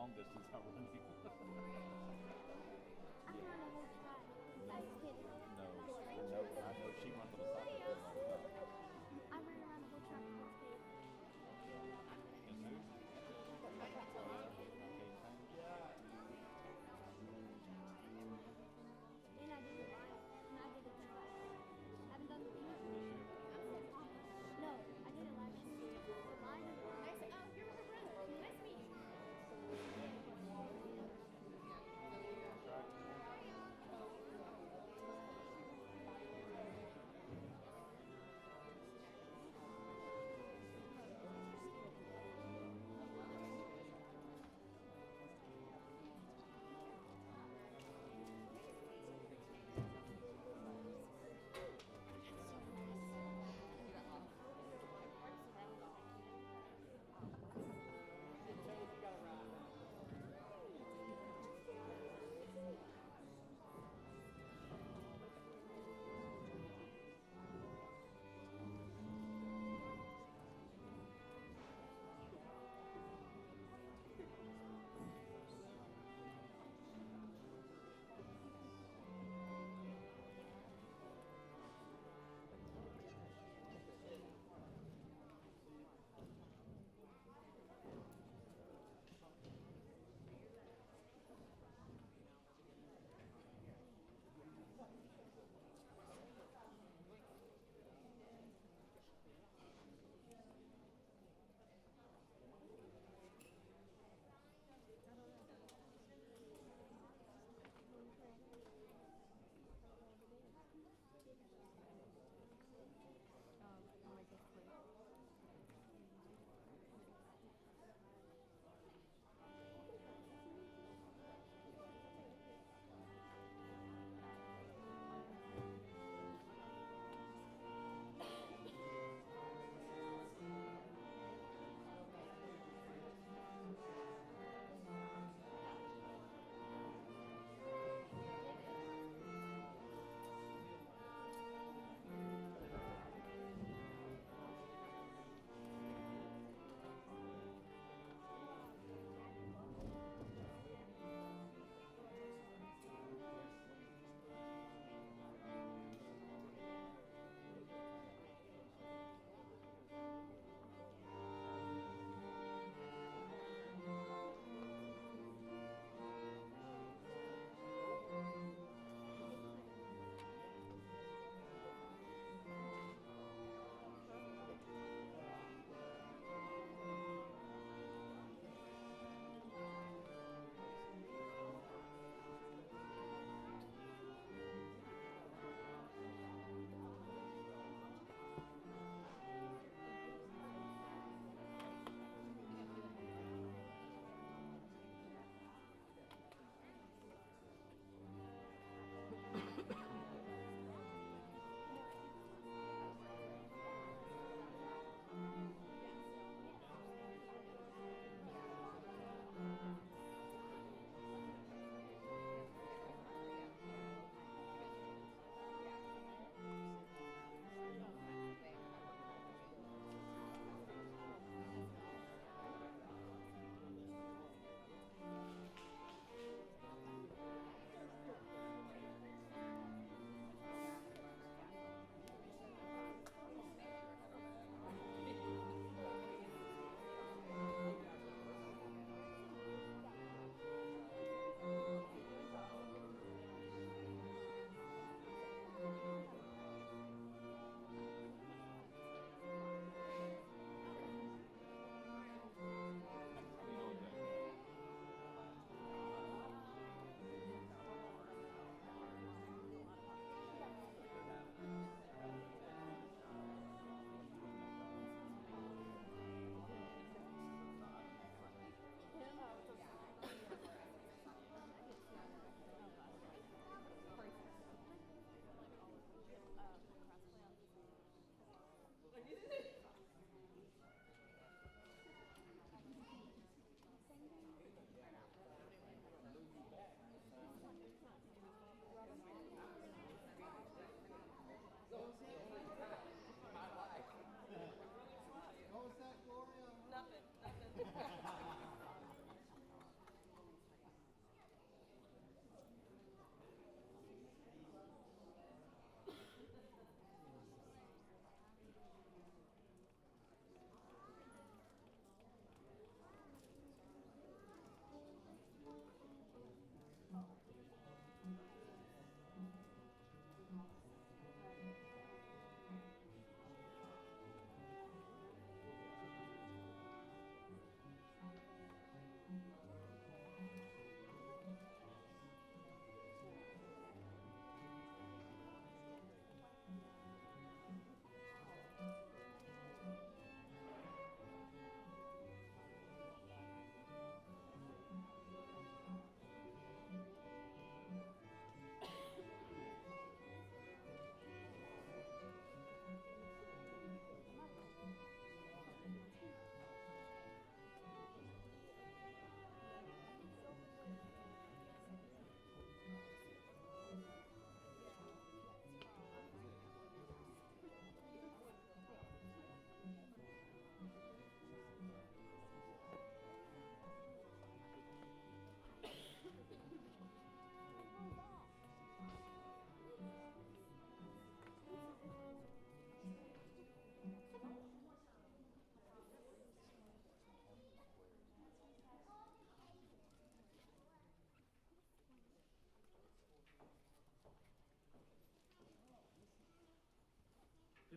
long distance I'm running. I can run the whole track. As a kid. No, I know she runs on the soccer field all the time. I ran around the whole track as a kid. And who? Oh, yeah. And I did it live. And I did it tonight. I haven't done it yet. This year? No, I did it last year. Live and Nice. You're her brother. Nice to meet you. Track.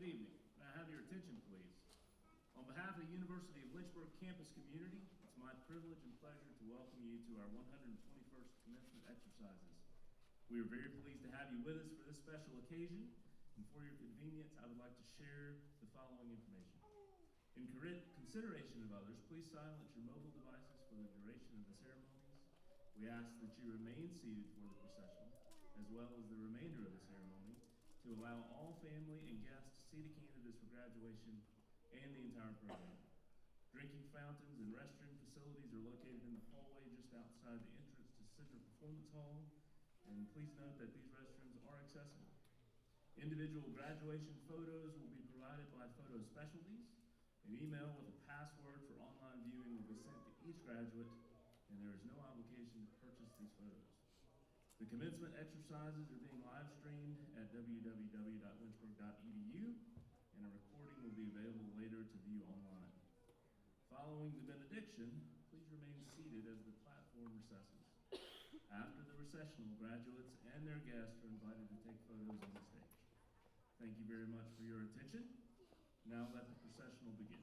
evening. May I have your attention, please? On behalf of the University of Lynchburg campus community, it's my privilege and pleasure to welcome you to our 121st commencement exercises. We are very pleased to have you with us for this special occasion, and for your convenience, I would like to share the following information. In consideration of others, please silence your mobile devices for the duration of the ceremonies. We ask that you remain seated for the processional, as well as the remainder of the ceremony, to allow all family and guests to see the candidates for graduation and the entire program. Drinking fountains and restroom facilities are located in the hallway just outside the entrance to Center Performance Hall, and please note that these restrooms are accessible. Individual graduation photos will be provided by Photo Specialties. An email with a password for online viewing will be sent to each graduate, and there is no obligation to purchase these photos. The commencement exercises are being live streamed at www.lynchburg.edu, and a recording will be available later to view online. Following the benediction, please remain seated as the platform recesses. After the recessional, graduates and their guests are invited to take photos on the stage. Thank you very much for your attention. Now let the processional begin.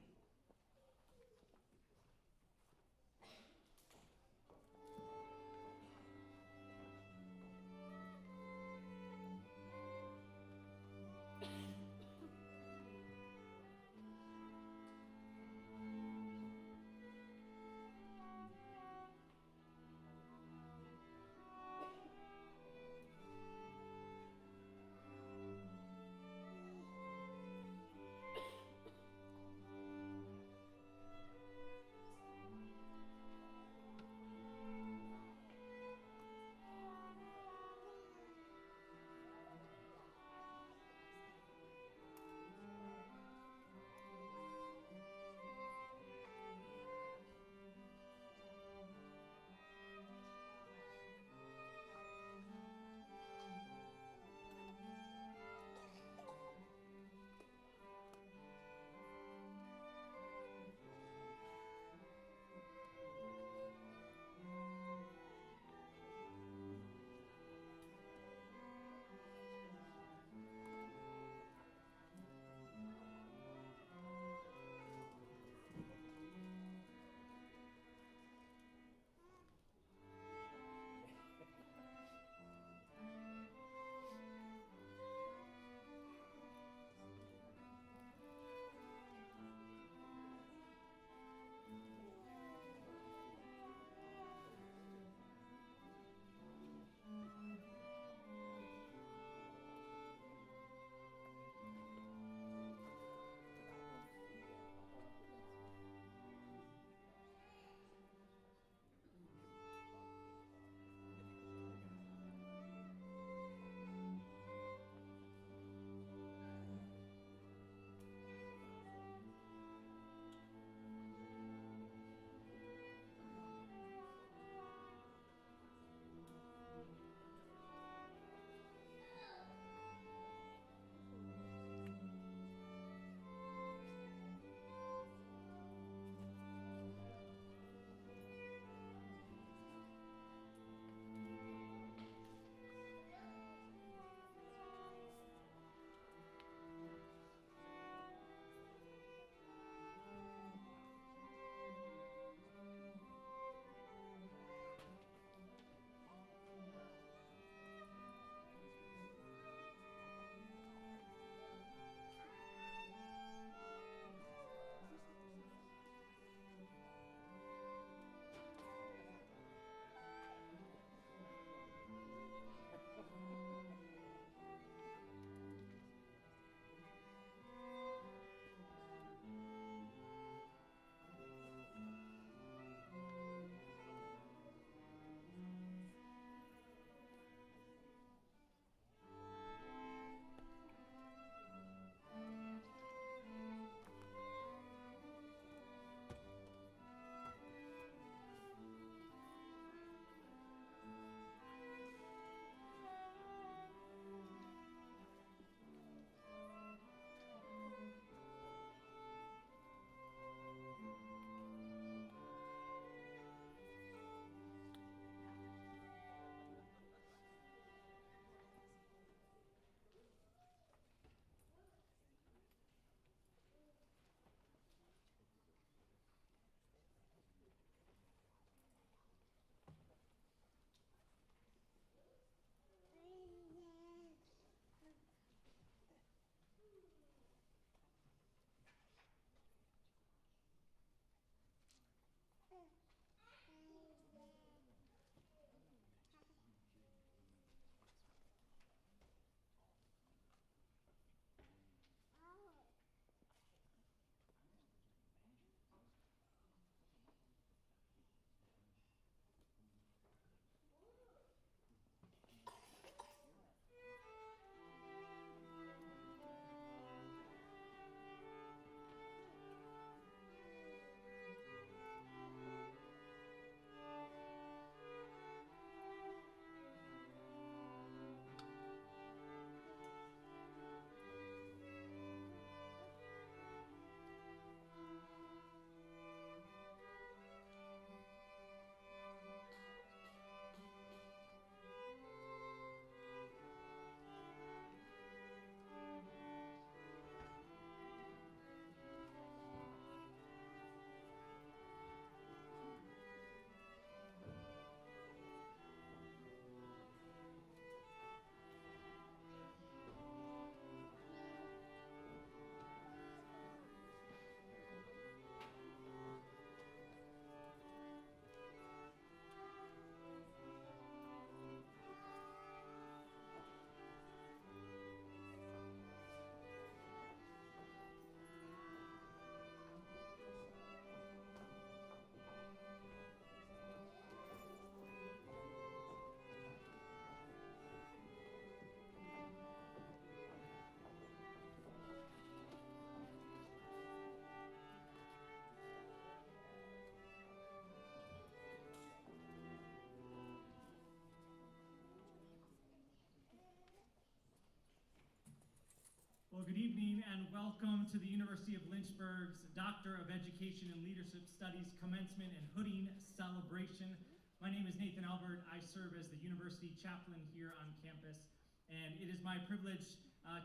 Well, good evening and welcome to the University of Lynchburg's Doctor of Education and Leadership Studies Commencement and Hooding Celebration. My name is Nathan Albert. I serve as the university chaplain here on campus, and it is my privilege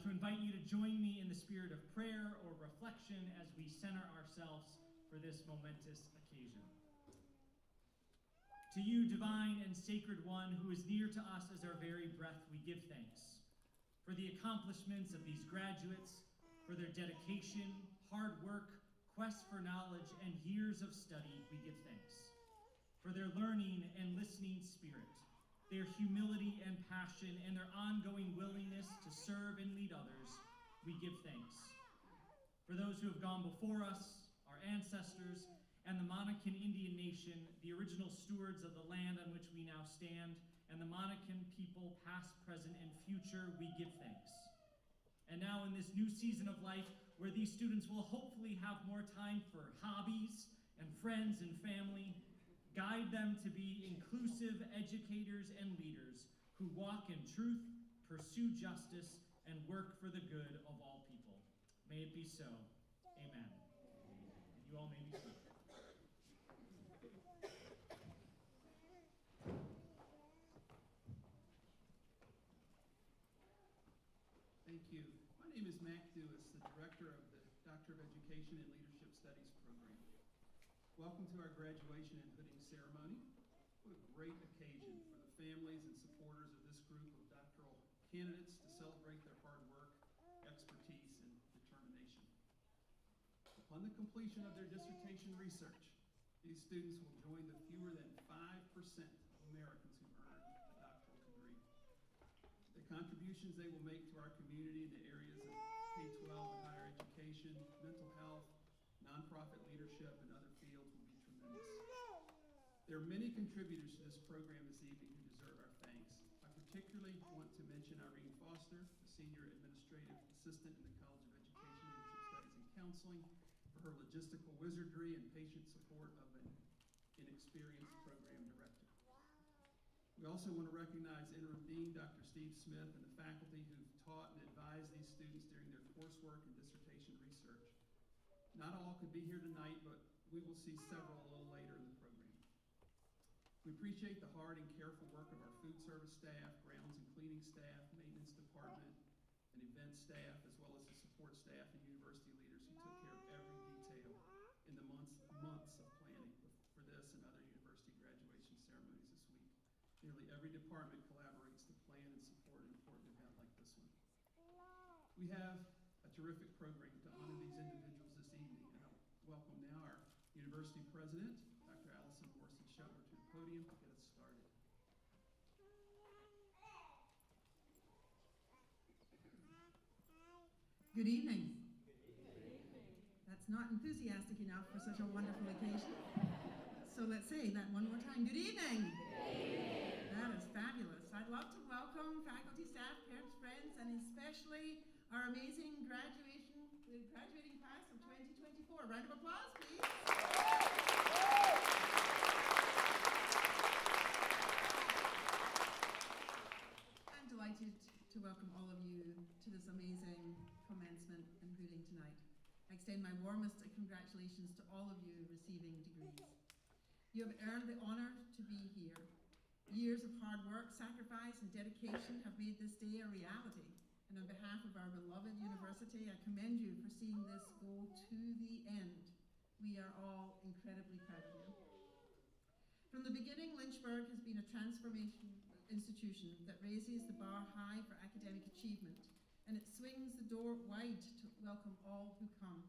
to invite you to join me in the spirit of prayer or reflection as we center ourselves for this momentous occasion. To you, divine and sacred one, who is near to us as our very breath, we give thanks for the accomplishments of these graduates, for their dedication, hard work, quest for knowledge, and years of study. We give thanks for their learning and listening spirit, their humility and passion, and their ongoing willingness to serve and lead others. We give thanks for those who have gone before us, our ancestors, and the Monacan Indian Nation, the original stewards of the land on which we now stand, and the Monacan people, past, present, and future. We give thanks. And now in this new season of life, where these students will hopefully have more time for hobbies and friends and family, guide them to be inclusive educators and leaders who walk in truth, pursue justice, and work for the good of all people. May it be so. Amen. And you all may be seated. Thank you. My name is Mac Dewis, the director of the Doctor of Education and Leadership Studies program. Welcome to our graduation and hooding ceremony. What a great occasion for the families and supporters of this group of doctoral candidates to celebrate their hard work, expertise, and determination. Upon the completion of their dissertation research, these students will join the fewer than 5% of Americans who earn a doctoral degree. The contributions they will make to our community in the areas of K-12 and higher education, mental health, nonprofit leadership, and other fields will be tremendous. There are many contributors to this program this evening who deserve our thanks. I particularly want to mention Irene Foster, the Senior Administrative Assistant in the College of Education, Leadership Studies, and Counseling, for her logistical wizardry and patient support of an inexperienced program director. We also want to recognize Interim Dean Dr. Steve Smith and the faculty who've taught and advised these students during their coursework and dissertation research. Not all could be here tonight, but we will see several a little later in the program. We appreciate the hard and careful work of our food service staff, grounds and cleaning staff, maintenance department, and event staff, as well as the support staff and university leaders who took care of every detail in the months of planning for this and other university graduation ceremonies this week. Nearly every department collaborates to plan and support an important event like this one. We have a terrific program to honor these individuals this evening, and I'll welcome now our university president, Dr. Allison Morrison-Schober, to the podium to get us started. Good evening. That's not enthusiastic enough for such a wonderful occasion. So let's say that one more time. Good evening. That is fabulous. I'd love to welcome faculty, staff, parents, friends, and especially our amazing graduating class of 2024. Round of applause, please. I'm delighted to welcome all of you to this amazing commencement and hooding tonight. I extend my warmest congratulations to all of you receiving degrees. You have earned the honor to be here. Years of hard work, sacrifice, and dedication have made this day a reality. And on behalf of our beloved university, I commend you for seeing this go to the end. We are all incredibly proud of you. From the beginning, Lynchburg has been a transformation institution that raises the bar high for academic achievement, and it swings the door wide to welcome all who come.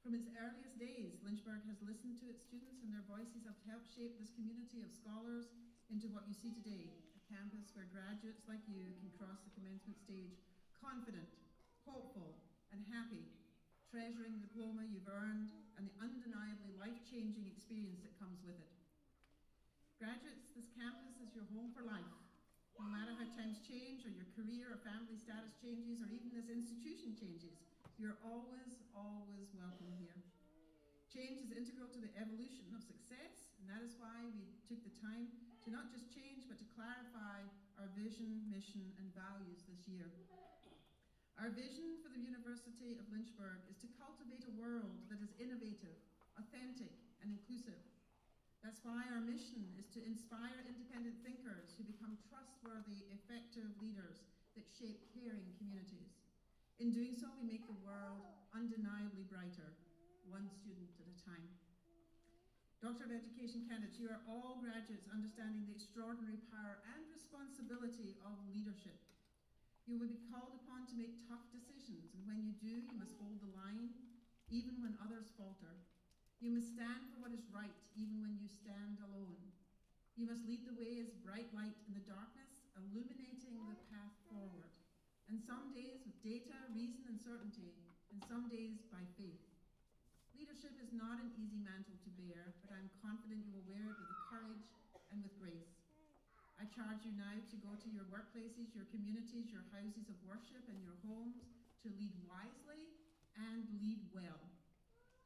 From its earliest days, Lynchburg has listened to its students, and their voices have helped shape this community of scholars into what you see today, a campus where graduates like you can cross the commencement stage confident, hopeful, and happy, treasuring the diploma you've earned and the undeniably life-changing experience that comes with it. Graduates, this campus is your home for life. No matter how times change, or your career or family status changes, or even this institution changes, you're always, always welcome here. Change is integral to the evolution of success, and that is why we took the time to not just change, but to clarify our vision, mission, and values this year. Our vision for the University of Lynchburg is to cultivate a world that is innovative, authentic, and inclusive. That's why our mission is to inspire independent thinkers who become trustworthy, effective leaders that shape caring communities. In doing so, we make the world undeniably brighter, one student at a time. Doctor of Education candidates, you are all graduates understanding the extraordinary power and responsibility of leadership. You will be called upon to make tough decisions, and when you do, you must hold the line, even when others falter. You must stand for what is right, even when you stand alone. You must lead the way as bright light in the darkness, illuminating the path forward. And some days with data, reason, and certainty, and some days by faith. Leadership is not an easy mantle to bear, but I'm confident you will wear it with courage and with grace. I charge you now to go to your workplaces, your communities, your houses of worship, and your homes to lead wisely and lead well.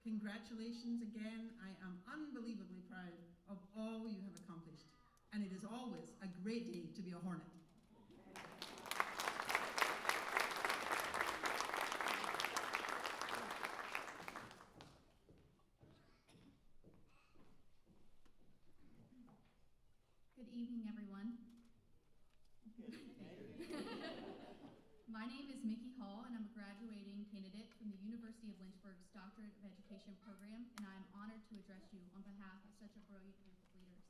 Congratulations again. I am unbelievably proud of all you have accomplished, and it is always a great day to be a Hornet. Good evening, everyone. My name is Mickey Hall, and I'm a graduating candidate from the University of Lynchburg's Doctorate of Education program, and I am honored to address you on behalf of such a brilliant group of leaders.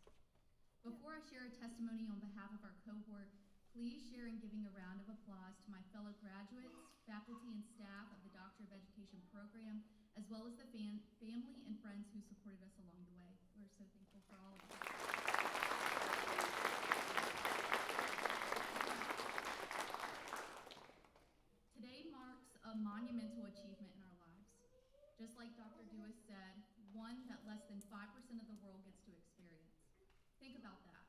Before I share a testimony on behalf of our cohort, please share in giving a round of applause to my fellow graduates, faculty, and staff of the Doctor of Education program, as well as the family and friends who supported us along the way. We're so thankful for all of you. Today marks a monumental achievement in our lives. Just like Dr. Dewis said, one that less than 5% of the world gets to experience. Think about that.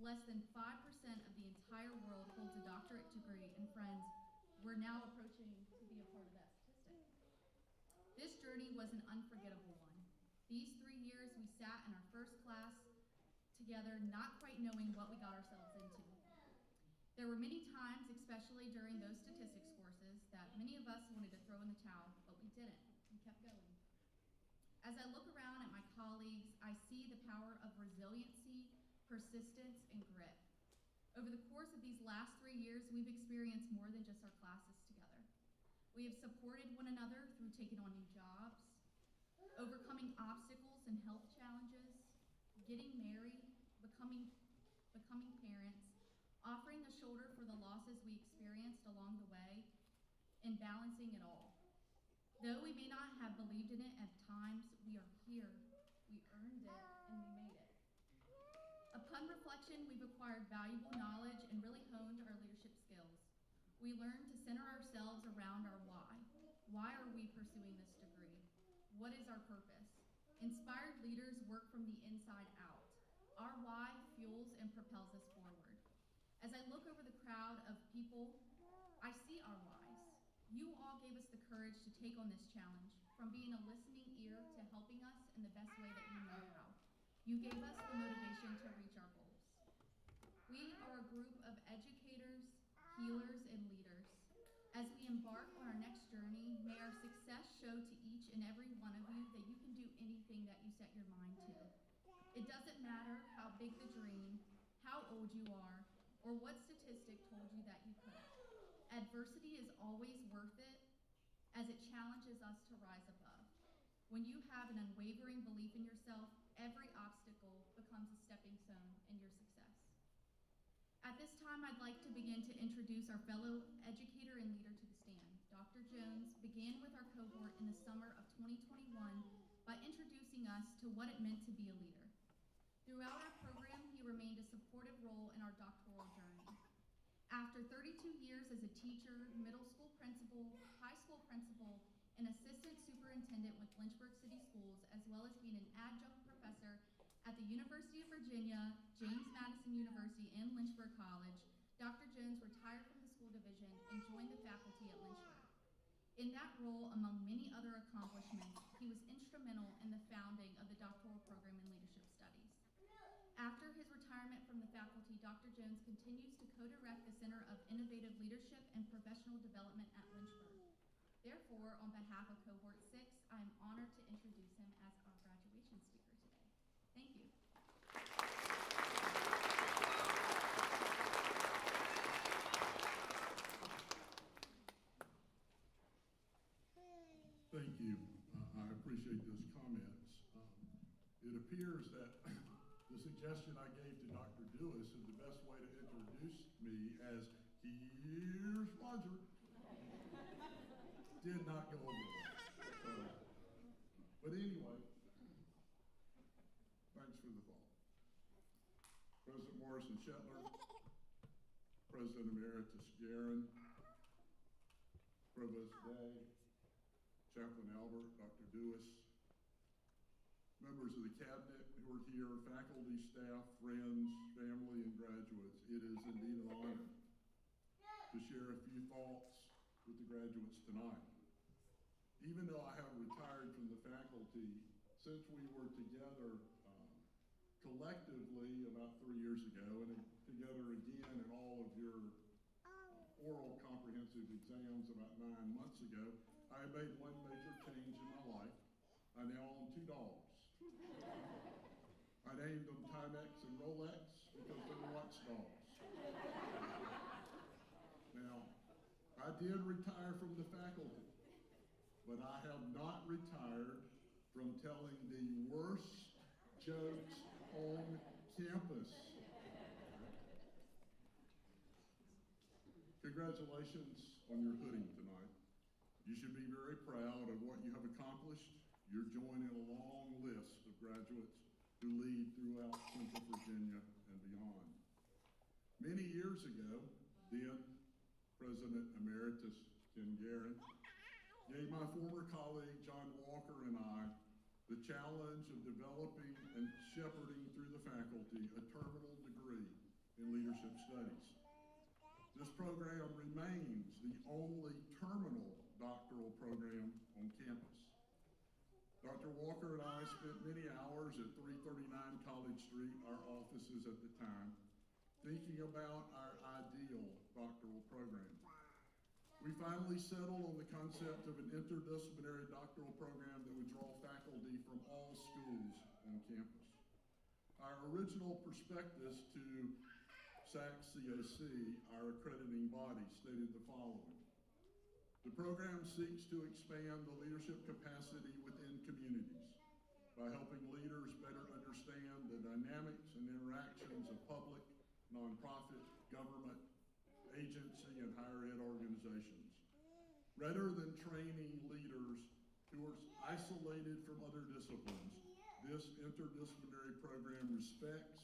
Less than 5% of the entire world holds a doctorate degree, and friends, we're now approaching to be a part of that statistic. This journey was an unforgettable one. These 3 years we sat in our first class together, not quite knowing what we got ourselves into. There were many times, especially during those statistics courses, that many of us wanted to throw in the towel, but we didn't. We kept going. As I look around at my colleagues, I see the power of resiliency, persistence, and grit. Over the course of these last 3 years, we've experienced more than just our classes together. We have supported one another through taking on new jobs, overcoming obstacles and health challenges, getting married, becoming parents, offering a shoulder for the losses we experienced along the way, and balancing it all. Though we may not have believed in it at times, we are here, we earned it, and we made it. Upon reflection, we've acquired valuable knowledge and really honed our leadership skills. We learned to center ourselves around our why. Why are we pursuing this degree? What is our purpose? Inspired leaders work from the inside out. Our why fuels and propels us forward. As I look over the crowd of people, I see our whys. You all gave us the courage to take on this challenge, from being a listening ear to helping us in the best way that you know how. You gave us the motivation to reach our goals. We are a group of educators, healers, and leaders. As we embark on our next journey, may our success show to each and every one of you that you can do anything that you set your mind to. It doesn't matter how big the dream, how old you are, or what statistic told you that you couldn't. Adversity is always worth it, as it challenges us to rise above. When you have an unwavering belief in yourself, every obstacle becomes a stepping stone in your success. At this time, I'd like to begin to introduce our fellow educator and leader to the stand. Dr. Jones began with our cohort in the summer of 2021 by introducing us to what it meant to be a leader. Throughout our program, he remained a supportive role in our doctoral journey. After 32 years as a teacher, middle school principal, high school principal, and assistant superintendent with Lynchburg City Schools, as well as being an adjunct professor at the University of Virginia, James Madison University, and Lynchburg College, Dr. Jones retired from the school division and joined the faculty at Lynchburg. In that role, among many other accomplishments, he was instrumental in the founding of the doctoral program in leadership studies. After his retirement from the faculty, Dr. Jones continues to co-direct the Center of Innovative Leadership and Professional Development at Lynchburg therefore, on behalf of Cohort 6, I am honored to introduce him as our graduation speaker today. Thank you. Thank you. I appreciate those comments. It appears that the suggestion I gave to Dr. Dewis of the best way to introduce me as "Here's Roger" did not go over well. But anyway, thanks for the thought. President Morrison Shetler, President Emeritus Guerin, Provost Day, Chaplain Albert, Dr. Dewis, members of the cabinet who are here, faculty, staff, friends, family, and graduates, it is indeed an honor to share a few thoughts with the graduates tonight. Even though I have retired from the faculty, since we were together collectively about 3 years ago, and together again in all of your oral comprehensive exams about 9 months ago, I made one major change in my life. I now own 2 dogs. I named them Timex and Rolex because they're watchdogs. Now, I did retire from the faculty, but I have not retired from telling the worst jokes on campus. Congratulations on your hooding tonight. You should be very proud of what you have accomplished. You're joining a long list of graduates who lead throughout Central Virginia and beyond. Many years ago, then President Emeritus Ken Guerin gave my former colleague John Walker and I the challenge of developing and shepherding through the faculty a terminal degree in leadership studies. This program remains the only terminal doctoral program on campus. Dr. Walker and I spent many hours at 339 College Street, our offices at the time, thinking about our ideal doctoral program. We finally settled on the concept of an interdisciplinary doctoral program that would draw faculty from all schools on campus. Our original prospectus to SAC COC, our accrediting body, stated the following: the program seeks to expand the leadership capacity within communities by helping leaders better understand the dynamics and interactions of public, nonprofit, government, agency, and higher ed organizations. Rather than training leaders who are isolated from other disciplines, this interdisciplinary program respects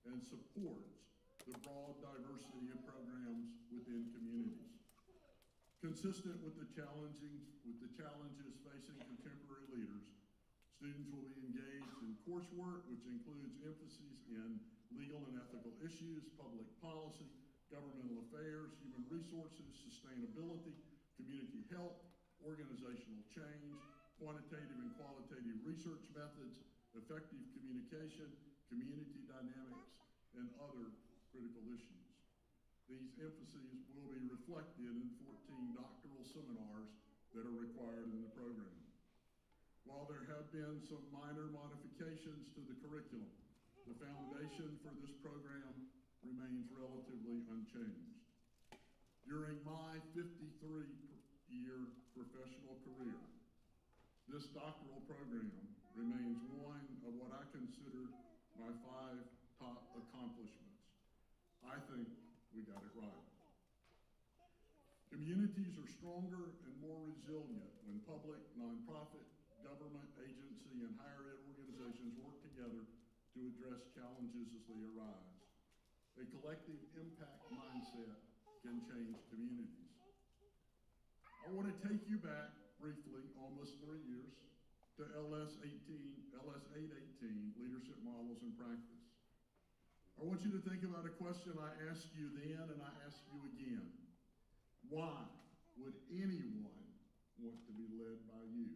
and supports the broad diversity of programs within communities. Consistent with the challenges facing contemporary leaders, students will be engaged in coursework which includes emphases in legal and ethical issues, public policy, governmental affairs, human resources, sustainability, community health, organizational change, quantitative and qualitative research methods, effective communication, community dynamics, and other critical issues. These emphases will be reflected in 14 doctoral seminars that are required in the program. While there have been some minor modifications to the curriculum, the foundation for this program remains relatively unchanged. During my 53-year professional career, this doctoral program remains one of what I consider my 5 top accomplishments. I think we got it right. Communities are stronger and more resilient when public, nonprofit, government, agency, and higher ed organizations work together to address challenges as they arise. A collective impact mindset can change communities. I want to take you back briefly, almost 3 years, to LS 818, Leadership Models in Practice. I want you to think about a question I asked you then and I ask you again. Why would anyone want to be led by you?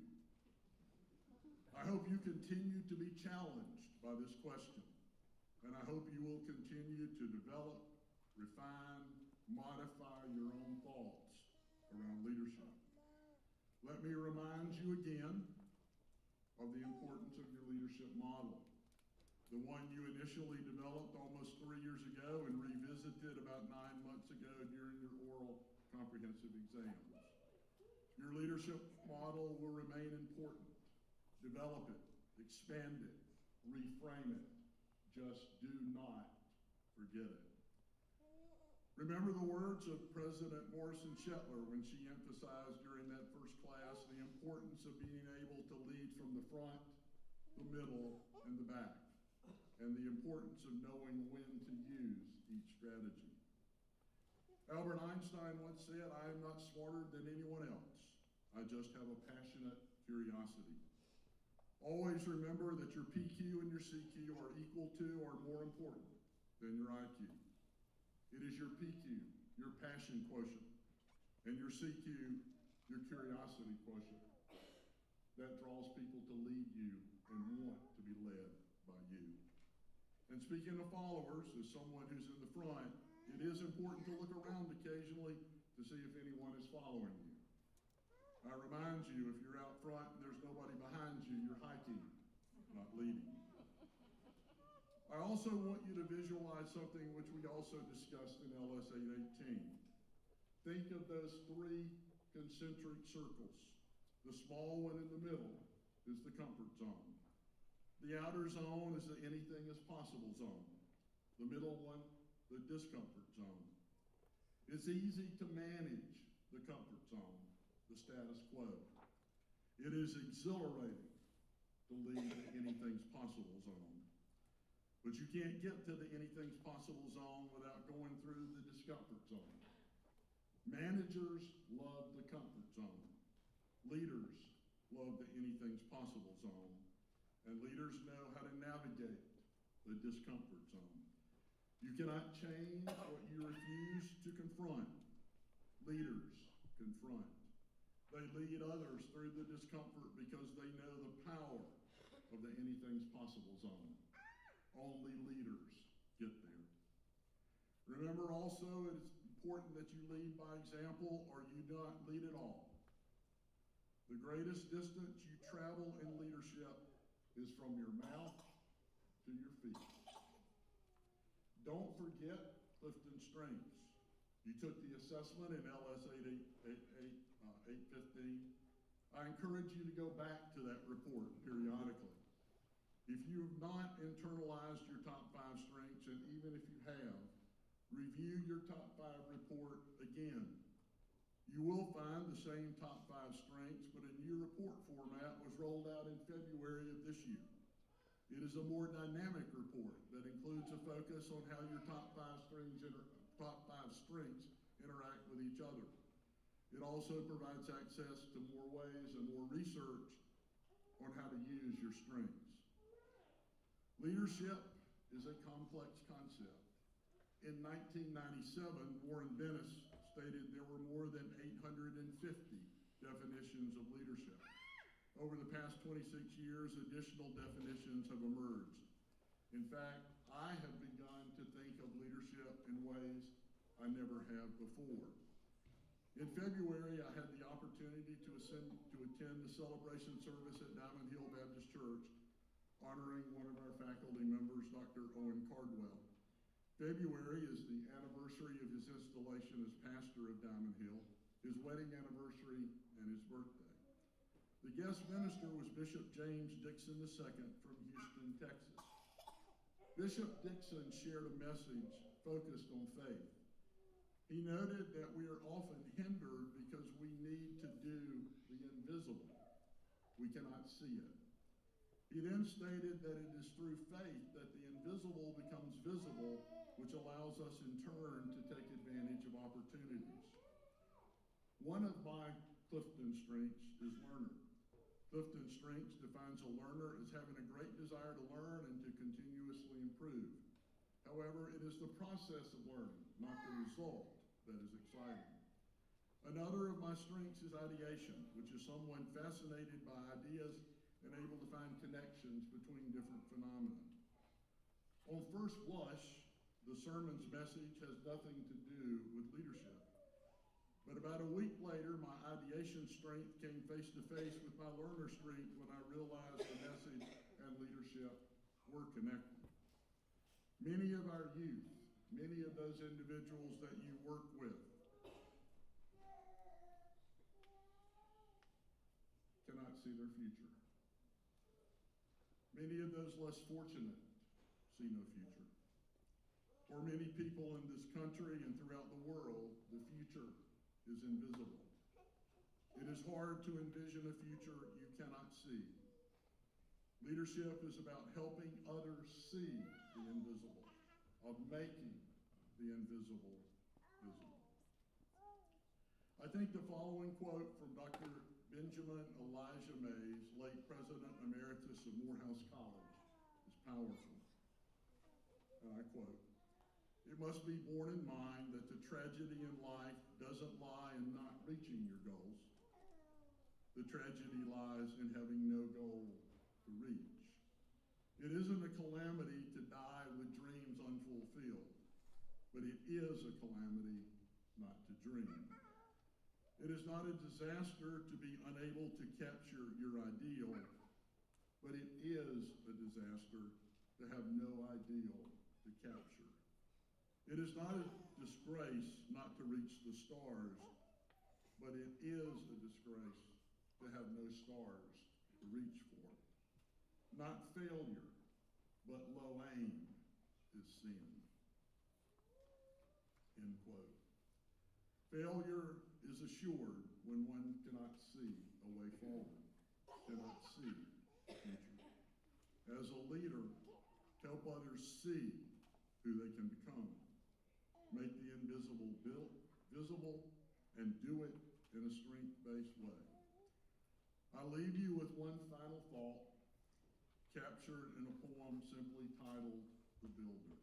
I hope you continue to be challenged by this question, and I hope you will continue to develop, refine, modify your own thoughts around leadership. Let me remind you again of the importance of your leadership model, the one you initially developed almost 3 years ago and revisited about 9 months ago during your oral comprehensive exams. Your leadership model will remain important. Develop it, expand it, reframe it. Just do not forget it. Remember the words of President Morrison Shetler when she emphasized during that first class the importance of being able to lead from the front, the middle, and the back, and the importance of knowing when to use each strategy. Albert Einstein once said, "I am not smarter than anyone else. I just have a passionate curiosity." Always remember that your PQ and your CQ are equal to or more important than your IQ. It is your PQ, your passion quotient, and your CQ, your curiosity quotient, that draws people to lead you and want to be led by you. And speaking of followers, as someone who's in the front, it is important to look around occasionally to see if anyone is following you. I remind you, if you're out front and there's nobody behind you, you're hiking, not leading. I also want you to visualize something which we also discussed in LS 818. Think of those 3 concentric circles. The small one in the middle is the comfort zone. The outer zone is the anything is possible zone. The middle one, the discomfort zone. It's easy to manage the comfort zone, the status quo. It is exhilarating to lead the anything's possible zone. But you can't get to the anything's possible zone without going through the discomfort zone. Managers love the comfort zone. Leaders love the anything's possible zone. And leaders know how to navigate the discomfort zone. You cannot change what you refuse to confront. Leaders confront. They lead others through the discomfort because they know the power of the anything's possible zone. Only leaders get there. Remember also, it is important that you lead by example or you do not lead at all. The greatest distance you travel in leadership is from your mouth to your feet. Don't forget Clifton Strengths. You took the assessment in LS 815. I encourage you to go back to that report periodically. If you have not internalized your top 5 strengths, and even if you have, review your top 5 report again. You will find the same top 5 strengths, but a new report format was rolled out in February of this year. It is a more dynamic report that includes a focus on how your top 5 strengths interact with each other. It also provides access to more ways and more research on how to use your strengths. Leadership is a complex concept. In 1997, Warren Bennis stated there were more than 850 definitions of leadership. Over the past 26 years, additional definitions have emerged. In fact, I have begun to think of leadership in ways I never have before. In February, I had the opportunity to attend the celebration service at Diamond Hill Baptist Church, honoring one of our faculty members, Dr. Owen Cardwell. February is the anniversary of his installation as pastor of Diamond Hill, his wedding anniversary, and his birthday. The guest minister was Bishop James Dixon II from Houston, Texas. Bishop Dixon shared a message focused on faith. He noted that we are often hindered because we need to do the invisible. We cannot see it. He then stated that it is through faith that the invisible becomes visible, which allows us in turn to take advantage of opportunities. One of my Clifton strengths is learner. Clifton strengths defines a learner as having a great desire to learn and to continuously improve. However, it is the process of learning, not the result, that is exciting. Another of my strengths is ideation, which is someone fascinated by ideas and able to find connections between different phenomena. On first blush, the sermon's message has nothing to do with leadership. But about a week later, my ideation strength came face to face with my learner strength when I realized the message and leadership were connected. Many of our youth, many of those individuals that you work with, cannot see their future. Many of those less fortunate see no future. For many people in this country and throughout the world, the future is invisible. It is hard to envision a future you cannot see. Leadership is about helping others see the invisible, of making the invisible visible. I think the following quote from Dr. Benjamin Elijah Mays, late President Emeritus of Morehouse College, is powerful. And I quote, "It must be borne in mind that the tragedy in life doesn't lie in not reaching your goals. The tragedy lies in having no goal to reach. It isn't a calamity to die with dreams unfulfilled, but it is a calamity not to dream. It is not a disaster to be unable to capture your ideal, but it is a disaster to have no ideal to capture. It is not a disgrace not to reach the stars, but it is a disgrace to have no stars to reach for. Not failure, but low aim is sin." End quote. Failure is assured when one cannot see a way forward, cannot see the future. As a leader, help others see who they can become. Make the invisible visible and do it in a strength-based way. I leave you with one final thought captured in a poem simply titled "The Builder."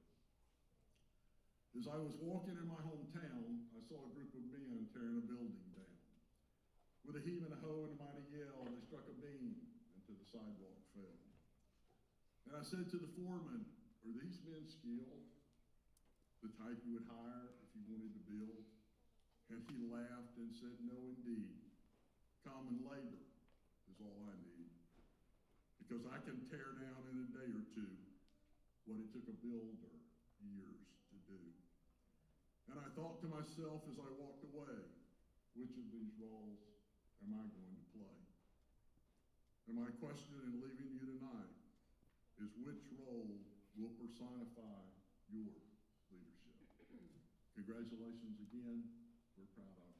As I was walking in my hometown, I saw a group of men tearing a building down. With a heave and a hoe and a mighty yell, they struck a beam into the sidewalk fell. And I said to the foreman, "Are these men skilled? The type you would hire if you wanted to build?" And he laughed and said, "No, indeed. Common labor is all I need. Because I can tear down in a day or two what it took a builder years to do." And I thought to myself as I walked away, which of these roles am I going to play? And my question in leaving you tonight is, which role will personify your leadership? Congratulations again. We're proud of you.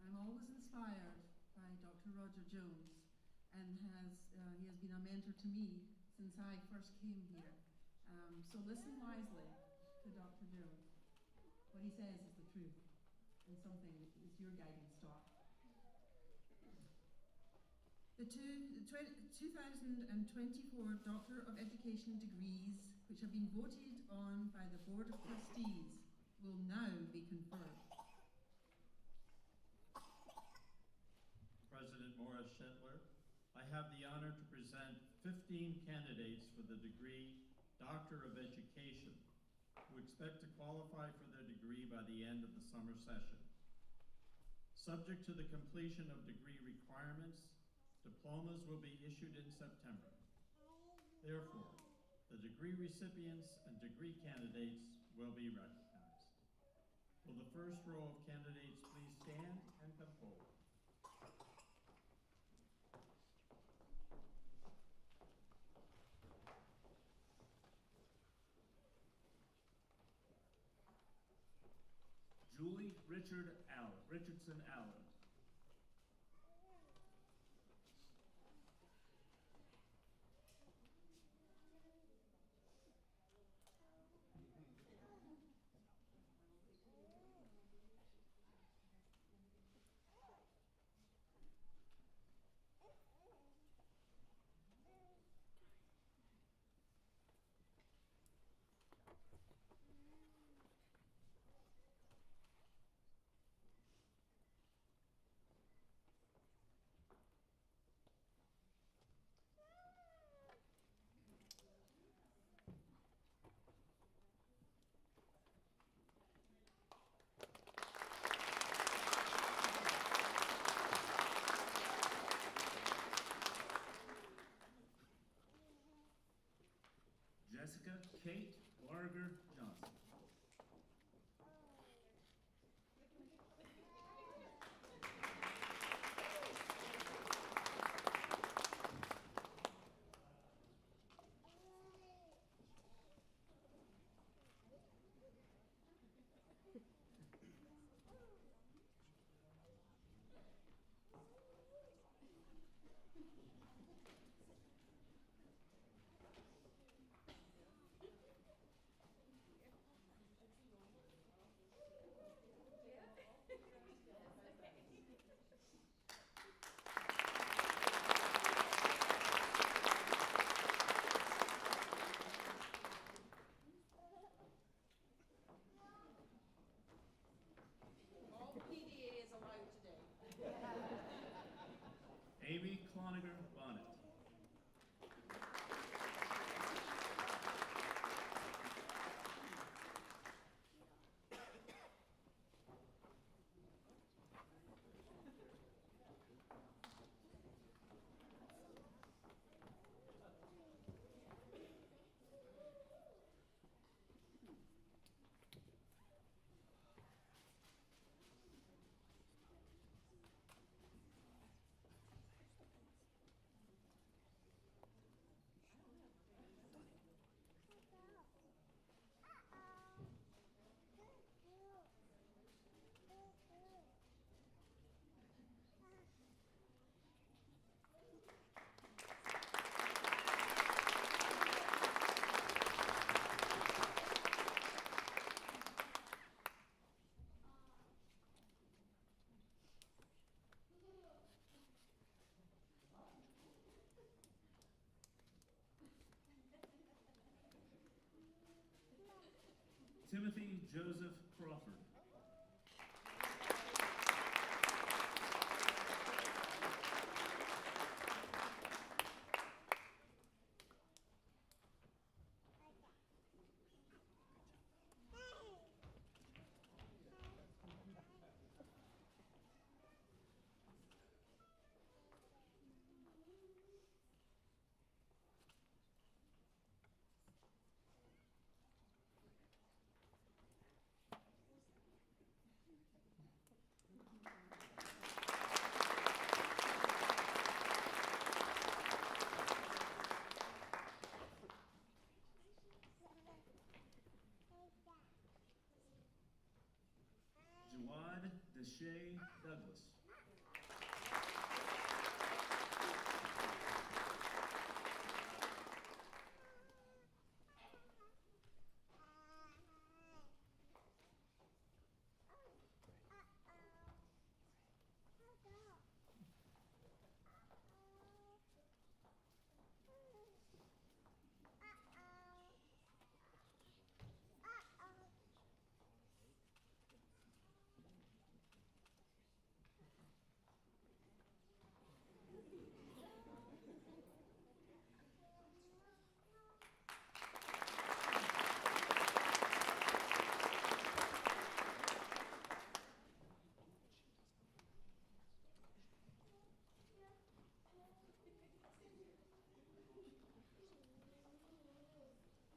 I'm always inspired by Dr. Roger Jones, and he has been a mentor to me since I first came here. So listen wisely to Dr. Jones. What he says is the truth, and something is your guiding star. The 2024 Doctor of Education degrees, which have been voted on by the Board of Trustees, will now be conferred. President Morris Shetler, I have the honor to present 15 candidates for the degree Doctor of Education who expect to qualify for their degree by the end of the summer session. Subject to the completion of degree requirements, diplomas will be issued in September. Therefore, the degree recipients and degree candidates will be recognized. Will the first row of candidates please stand and come forward? Julie Richardson Allen. Kate Larger Johnson. All PDA is allowed today. Amy Cloniger Bonnet. Timothy Joseph Crawford. Jawad Deshay Douglas.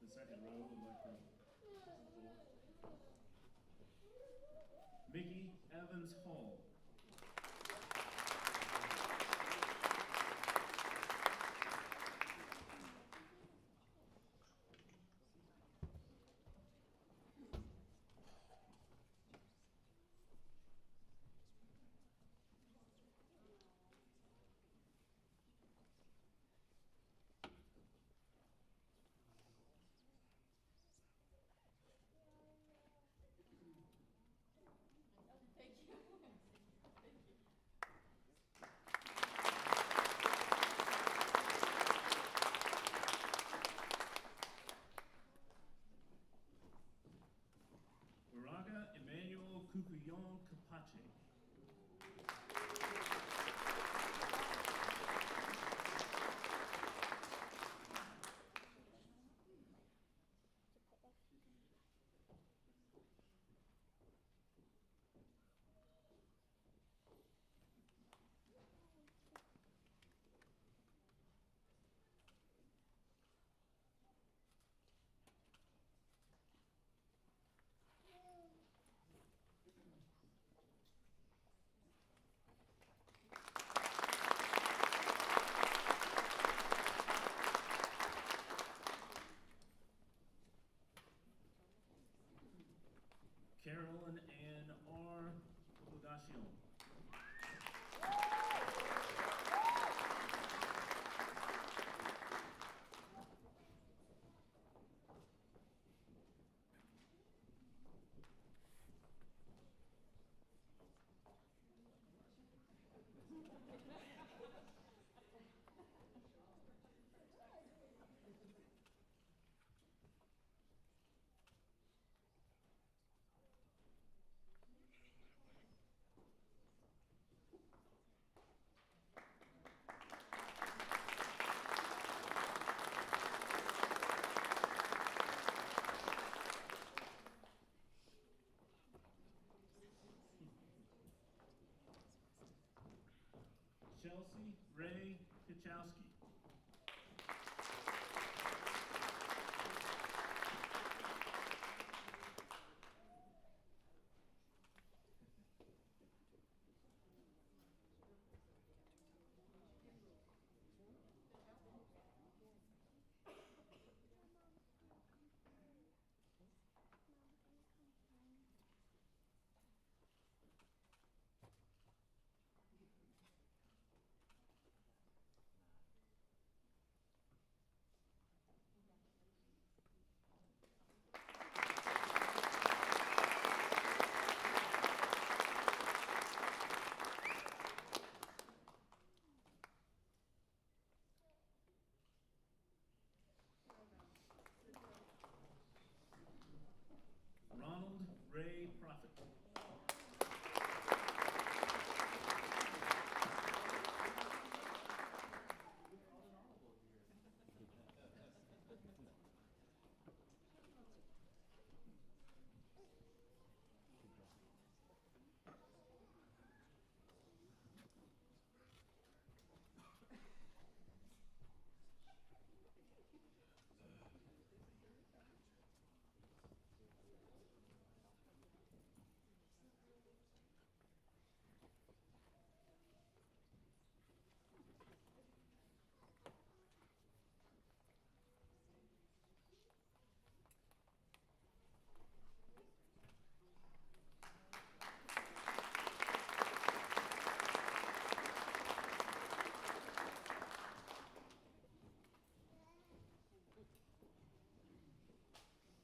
The second row would like to Mickey Evans Hall. Thank you. Uraga Emmanuel Kukuyon Kapache. Carolyn Ann R. Obligation. Chelsea Ray Kachowski. Ronald Ray Prophet.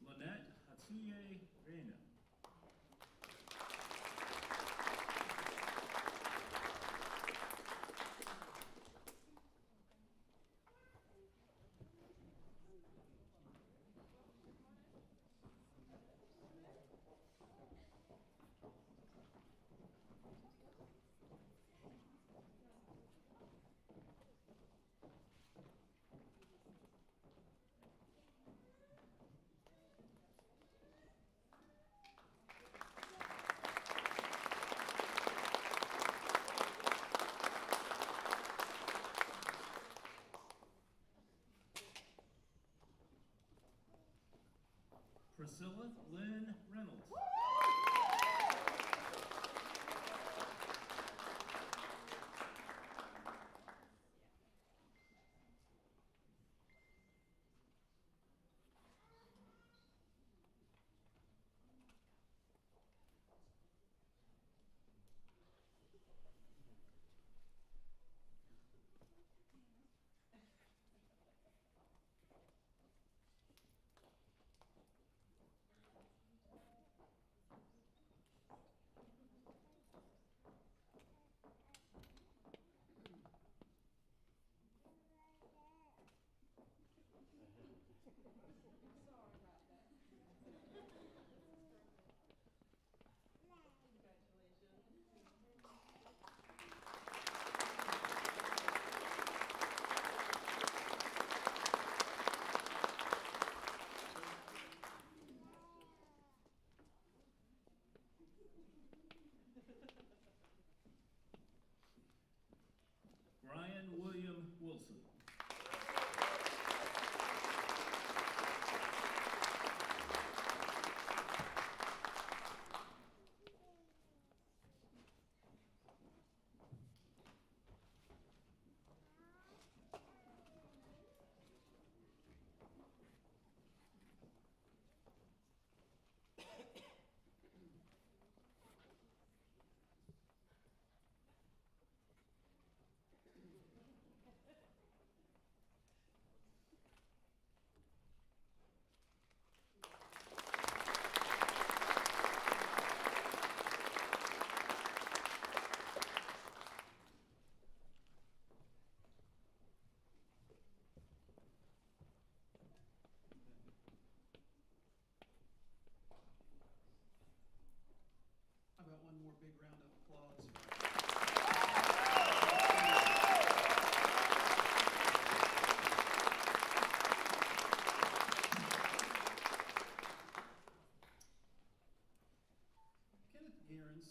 Lynette Hatsuye Reina. Priscilla Lynn Reynolds.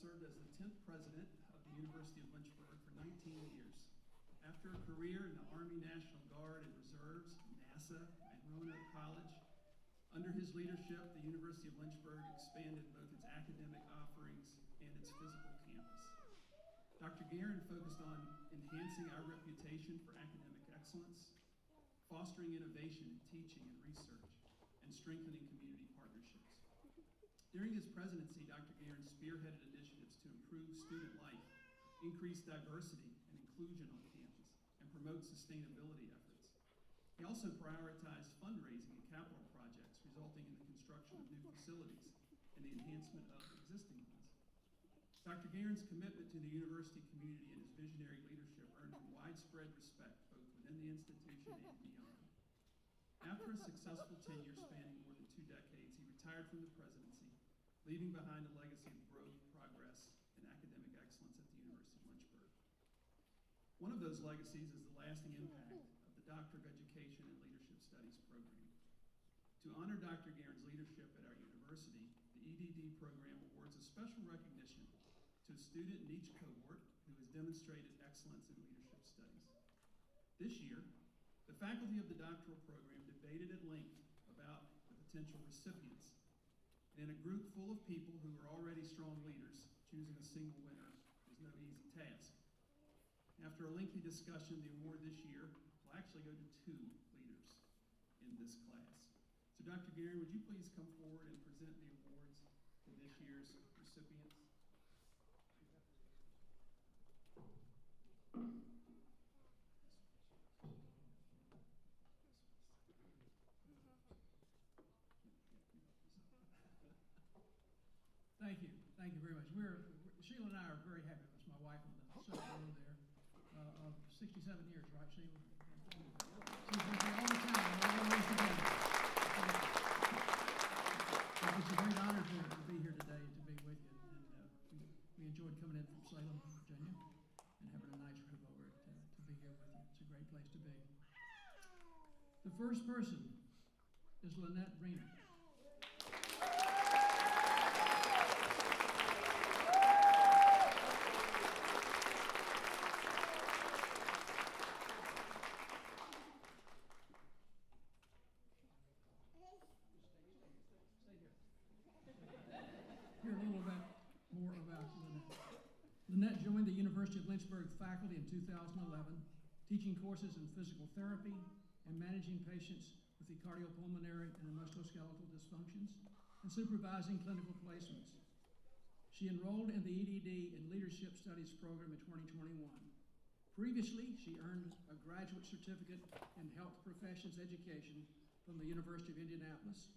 served as the 10th president of the University of Lynchburg for 19 years. After a career in the Army National Guard and Reserves, NASA, and Roanoke College, under his leadership, the University of Lynchburg expanded both its academic offerings and its physical campus. Dr. Guerin focused on enhancing our reputation for academic excellence, fostering innovation in teaching and research, and strengthening community partnerships. During his presidency, Dr. Guerin spearheaded initiatives to improve student life, increase diversity and inclusion on campus, and promote sustainability efforts. He also prioritized fundraising and capital projects, resulting in the construction of new facilities and the enhancement of existing ones. Dr. Guerin's commitment to the university community and his visionary leadership earned him widespread respect both within the institution and beyond. After a successful tenure spanning more than 2 decades, he retired from the presidency, leaving behind a legacy of growth, progress, and academic excellence at the University of Lynchburg. One of those legacies is the lasting impact of the Doctor of Education and Leadership Studies program. To honor Dr. Guerin's leadership at our university, the EDD program awards a special recognition to a student in each cohort who has demonstrated excellence in leadership studies. This year, the faculty of the doctoral program debated at length about the potential recipients. And in a group full of people who are already strong leaders, choosing a single winner is no easy task. After a lengthy discussion, the award this year will actually go to 2 leaders in this class. So Dr. Guerin, would you please come forward and present the awards to this year's recipients? Thank you very much. Sheila and I are very happy. That's my wife on the second row there. Of 67 years, right, Sheila? She's been here all the time. We're always together. It's a great honor to be here today and to be with you. And we enjoyed coming in from Salem, Virginia, and having a nice trip over to be here with you. It's a great place to be. The first person is Lynette Reno. Hear a little bit more about Lynette. Lynette joined the University of Lynchburg faculty in 2011, teaching courses in physical therapy and managing patients with the cardiopulmonary and musculoskeletal dysfunctions and supervising clinical placements. She enrolled in the EDD and Leadership Studies program in 2021. Previously, she earned a graduate certificate in health professions education from the University of Indianapolis,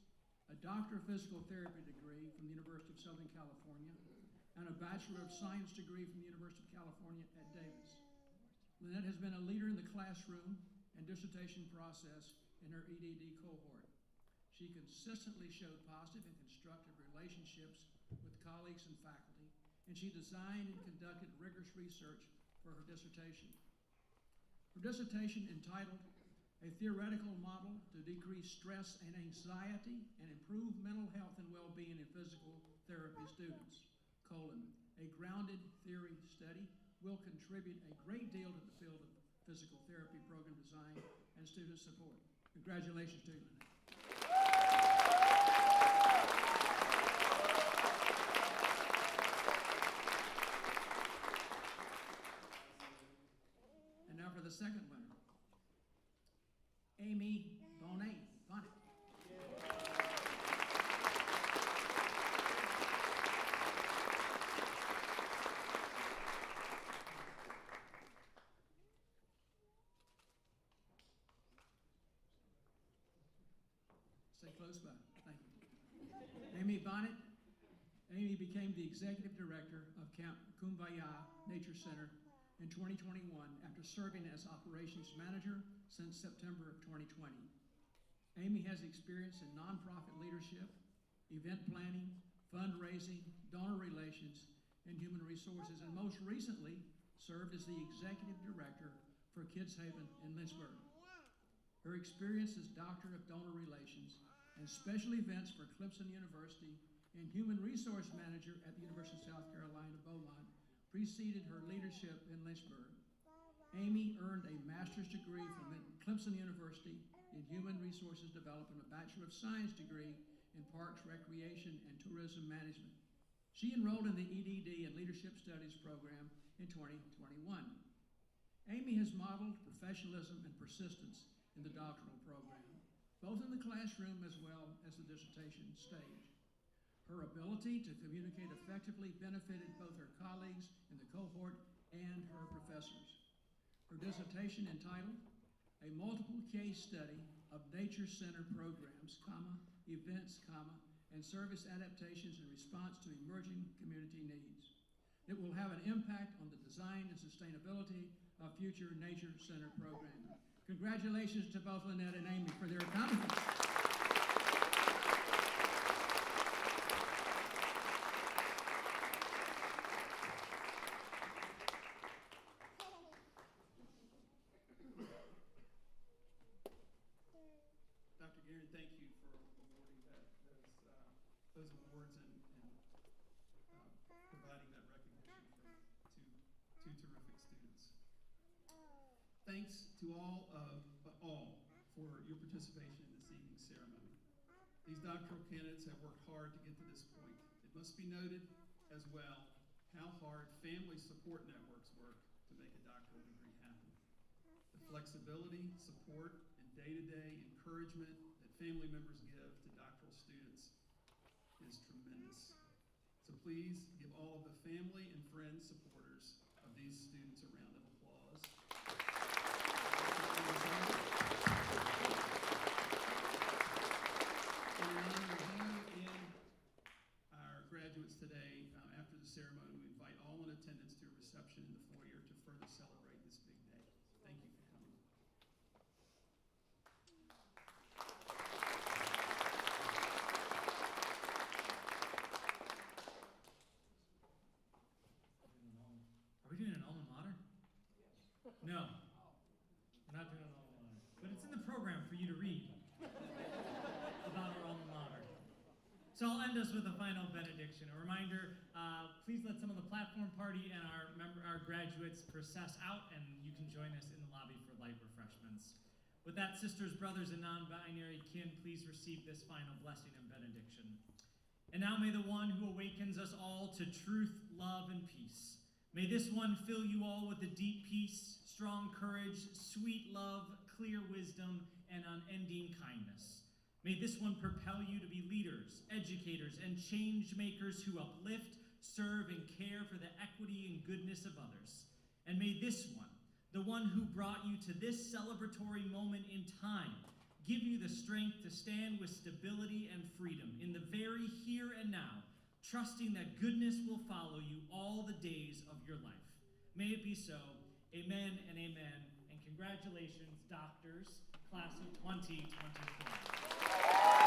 a Doctor of Physical Therapy degree from the University of Southern California, and a Bachelor of Science degree from the University of California at Davis. Lynette has been a leader in the classroom and dissertation process in her EDD cohort. She consistently showed positive and constructive relationships with colleagues and faculty, and she designed and conducted rigorous research for her dissertation. Her dissertation, entitled A Theoretical Model to Decrease Stress and Anxiety and Improve Mental Health and Well-Being in Physical Therapy Students, a grounded theory study, will contribute a great deal to the field of physical therapy program design and student support. Congratulations to you, Lynette. And now for the second winner, Amy Bonnet. Stay close by. Thank you. Amy Bonnet. Amy became the executive director of Camp Kumbaya Nature Center in 2021 after serving as operations manager since September of 2020. Amy has experience in nonprofit leadership, event planning, fundraising, donor relations, and human resources, and most recently served as the executive director for Kids Haven in Lynchburg. Her experience as Doctor of Donor Relations and special events for Clemson University and Human Resource Manager at the University of South Carolina, Beaumont, preceded her leadership in Lynchburg. Amy earned a master's degree from Clemson University in Human Resources Development, a Bachelor of Science degree in Parks, Recreation, and Tourism Management. She enrolled in the EDD and Leadership Studies program in 2021. Amy has modeled professionalism and persistence in the doctoral program, both in the classroom as well as the dissertation stage. Her ability to communicate effectively benefited both her colleagues in the cohort and her professors. Her dissertation entitled, A Multiple Case Study of Nature-Centered Programs, Events, and Service Adaptations in Response to Emerging Community Needs. It will have an impact on the design and sustainability of future nature-centered programming. Congratulations to both Lynette and Amy for their accomplishments. Dr. Gary, thank you for awarding those awards and providing that recognition for two terrific students. Thanks to all for your participation in this evening's ceremony. These doctoral candidates have worked hard to get to this point. It must be noted as well how hard family support networks work to make a doctoral degree happen. The flexibility, support, and day-to-day encouragement that family members give to doctoral students is tremendous. So please give all of the family and friends supporters of these students a round of applause. And in honor of you and our graduates today, after the ceremony, we invite all in attendance to a reception in the foyer to further celebrate this big day. Thank you for coming. Are we doing an alma mater? No. We're not doing an alma mater. But it's in the program for you to read about our alma mater. So I'll end us with a final benediction. A reminder, please let some of the platform party and our graduates process out, and you can join us in the lobby for light refreshments. With that, sisters, brothers, and non-binary kin, please receive this final blessing and benediction. And now may the one who awakens us all to truth, love, and peace, may this one fill you all with a deep peace, strong courage, sweet love, clear wisdom, and unending kindness. May this one propel you to be leaders, educators, and change makers who uplift, serve, and care for the equity and goodness of others. And may this one, the one who brought you to this celebratory moment in time, give you the strength to stand with stability and freedom in the very here and now, trusting that goodness will follow you all the days of your life. May it be so. Amen and amen. And congratulations, doctors, class of 2024.